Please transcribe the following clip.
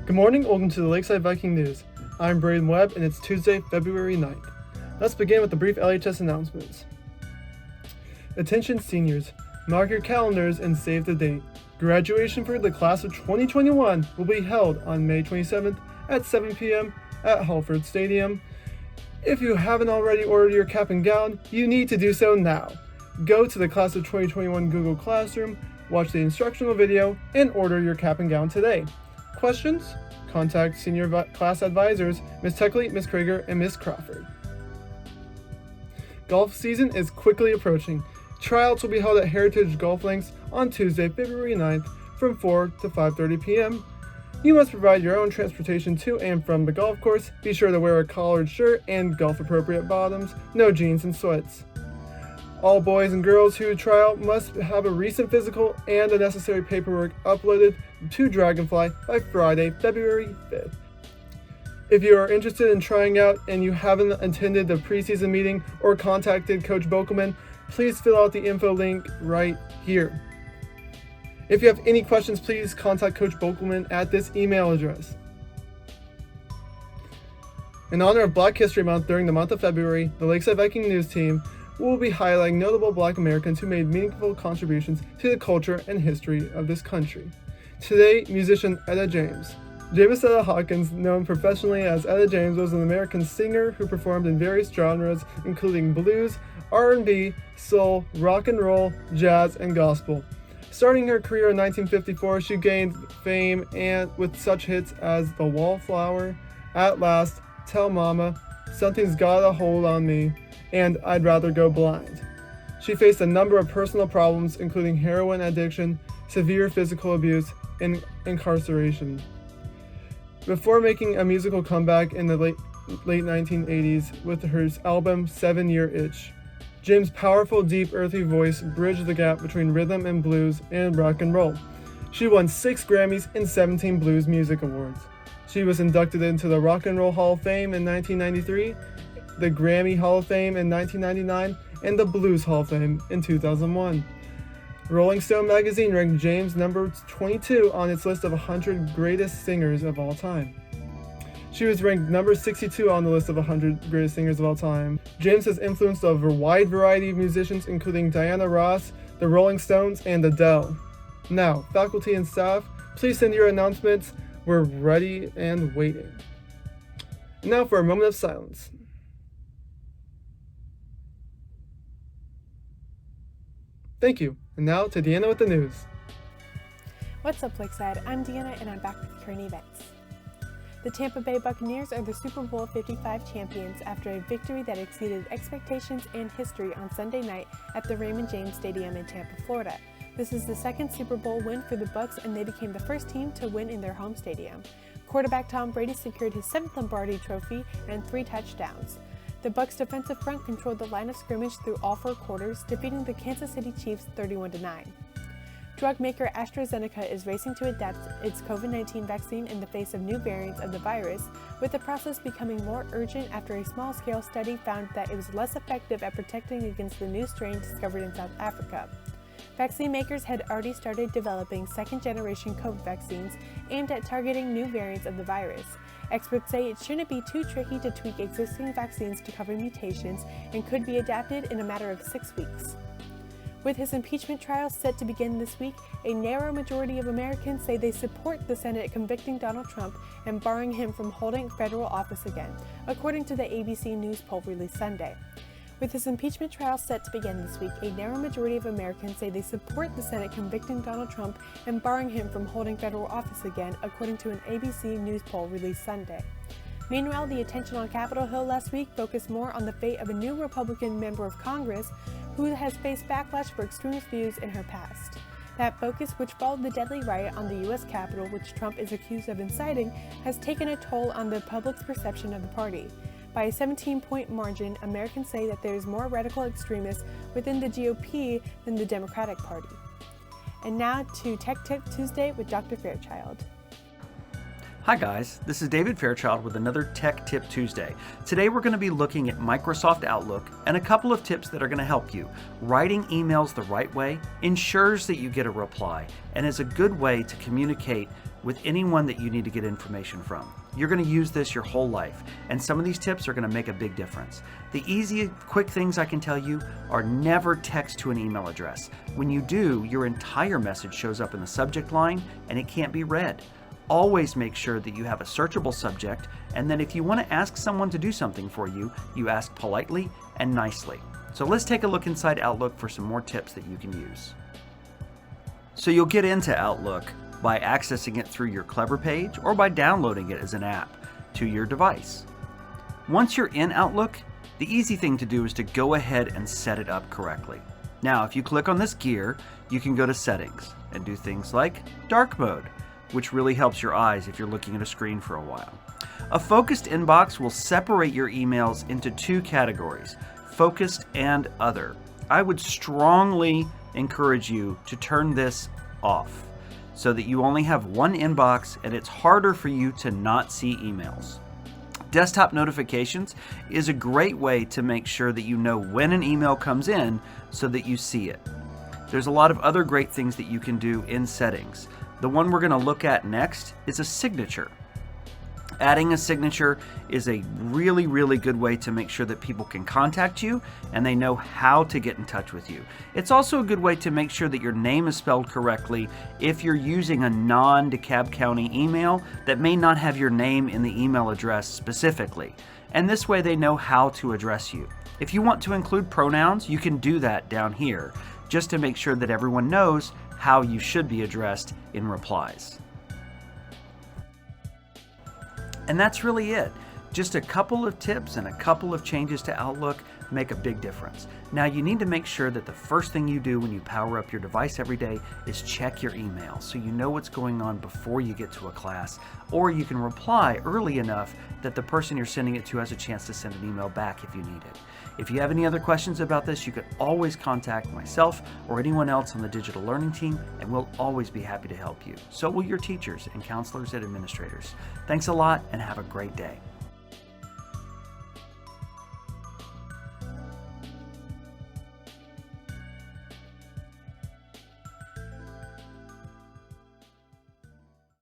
Good morning, welcome to the Lakeside Viking News. I'm Braden Webb, and it's Tuesday, February 9th. Let's begin with the brief LHS announcements. Attention seniors, mark your calendars and save the date. Graduation for the class of 2021 will be held on May 27th at 7 p.m. at Halford Stadium. If you haven't already ordered your cap and gown, you need to do so now. Go to the Class of 2021 Google Classroom, watch the instructional video, and order your cap and gown today. Questions? Contact senior class advisors, Ms. Techley, Ms. Krager, and Ms. Crawford. Golf season is quickly approaching. Tryouts will be held at Heritage Golf Links on Tuesday, February 9th from 4 to 5:30 p.m. You must provide your own transportation to and from the golf course. Be sure to wear a collared shirt and golf-appropriate bottoms, no jeans and sweats. All boys and girls who try out must have a recent physical and the necessary paperwork uploaded to Dragonfly by Friday, February 5th. If you are interested in trying out and you haven't attended the preseason meeting or contacted Coach Bokelman, please fill out the info link right here. If you have any questions, please contact Coach Bokelman at this email address. In honor of Black History Month during the month of February, the Lakeside Viking News team will be highlighting notable Black Americans who made meaningful contributions to the culture and history of this country. Today, musician Etta James. Jamesetta Hawkins, known professionally as Etta James, was an American singer who performed in various genres including blues, R&B, soul, rock and roll, jazz, and gospel. Starting her career in 1954, she gained fame and with such hits as The Wallflower, At Last, Tell Mama, Something's Got a Hold on Me, and I'd Rather Go Blind. She faced a number of personal problems including heroin addiction, severe physical abuse, and incarceration. Before making a musical comeback in the late 1980s with her album 7 Year Itch, James' powerful, deep, earthy voice bridged the gap between rhythm and blues and rock and roll. She won 6 Grammys and 17 Blues Music Awards. She was inducted into the Rock and Roll Hall of Fame in 1993, the Grammy Hall of Fame in 1999, and the Blues Hall of Fame in 2001. Rolling Stone magazine ranked James number 22 on its list of 100 greatest singers of all time. She was ranked number 62 on the list of 100 greatest singers of all time. James has influenced a wide variety of musicians including Diana Ross, the Rolling Stones, and Adele. Now, faculty and staff, please send your announcements. We're ready and waiting. Now for a moment of silence. Thank you. And now to Deanna with the news. What's up, Lakeside? I'm Deanna, and I'm back with current events. The Tampa Bay Buccaneers are the Super Bowl 55 champions after a victory that exceeded expectations and history on Sunday night at the Raymond James Stadium in Tampa, Florida. This is the second Super Bowl win for the Bucs, and they became the first team to win in their home stadium. Quarterback Tom Brady secured his 7th Lombardi Trophy and 3 touchdowns. The Bucs' defensive front controlled the line of scrimmage through all 4 quarters, defeating the Kansas City Chiefs 31-9. Drug maker AstraZeneca is racing to adapt its COVID-19 vaccine in the face of new variants of the virus, with the process becoming more urgent after a small-scale study found that it was less effective at protecting against the new strain discovered in South Africa. Vaccine makers had already started developing second-generation COVID vaccines aimed at targeting new variants of the virus. Experts say it shouldn't be too tricky to tweak existing vaccines to cover mutations and could be adapted in a matter of 6 weeks. With his impeachment trial set to begin this week, a narrow majority of Americans say they support the Senate convicting Donald Trump and barring him from holding federal office again, according to the ABC News poll released Sunday. With his impeachment trial set to begin this week, a narrow majority of Americans say they support the Senate convicting Donald Trump and barring him from holding federal office again, according to an ABC News poll released Sunday. Meanwhile, the attention on Capitol Hill last week focused more on the fate of a new Republican member of Congress who has faced backlash for extremist views in her past. That focus, which followed the deadly riot on the U.S. Capitol, which Trump is accused of inciting, has taken a toll on the public's perception of the party. By a 17-point margin, Americans say that there is more radical extremists within the GOP than the Democratic Party. And now to Tech Tip Tuesday with Dr. Fairchild. Hi guys, this is David Fairchild with another Tech Tip Tuesday. Today we're going to be looking at Microsoft Outlook and a couple of tips that are going to help you. Writing emails the right way ensures that you get a reply and is a good way to communicate with anyone that you need to get information from. You're going to use this your whole life, and some of these tips are going to make a big difference. The easy, quick things I can tell you are never text to an email address. When you do, your entire message shows up in the subject line and it can't be read. Always make sure that you have a searchable subject, and then if you want to ask someone to do something for you, you ask politely and nicely. So let's take a look inside Outlook for some more tips that you can use. So you'll get into Outlook by accessing it through your Clever page or by downloading it as an app to your device. Once you're in Outlook, the easy thing to do is to go ahead and set it up correctly. Now, if you click on this gear, you can go to Settings and do things like Dark Mode, which really helps your eyes if you're looking at a screen for a while. A focused inbox will separate your emails into two categories, focused and other. I would strongly encourage you to turn this off so that you only have one inbox and it's harder for you to not see emails. Desktop notifications is a great way to make sure that you know when an email comes in so that you see it. There's a lot of other great things that you can do in settings. The one we're going to look at next is a signature. Adding a signature is a really good way to make sure that people can contact you and they know how to get in touch with you. It's also a good way to make sure that your name is spelled correctly if you're using a non-DeKalb County email that may not have your name in the email address specifically. And this way they know how to address you. If you want to include pronouns, you can do that down here, just to make sure that everyone knows how you should be addressed in replies. And that's really it. Just a couple of tips and a couple of changes to Outlook make a big difference. Now you need to make sure that the first thing you do when you power up your device every day is check your email so you know what's going on before you get to a class, or you can reply early enough that the person you're sending it to has a chance to send an email back if you need it. If you have any other questions about this, you can always contact myself or anyone else on the digital learning team, and we'll always be happy to help you. So will your teachers and counselors and administrators. Thanks a lot and have a great day.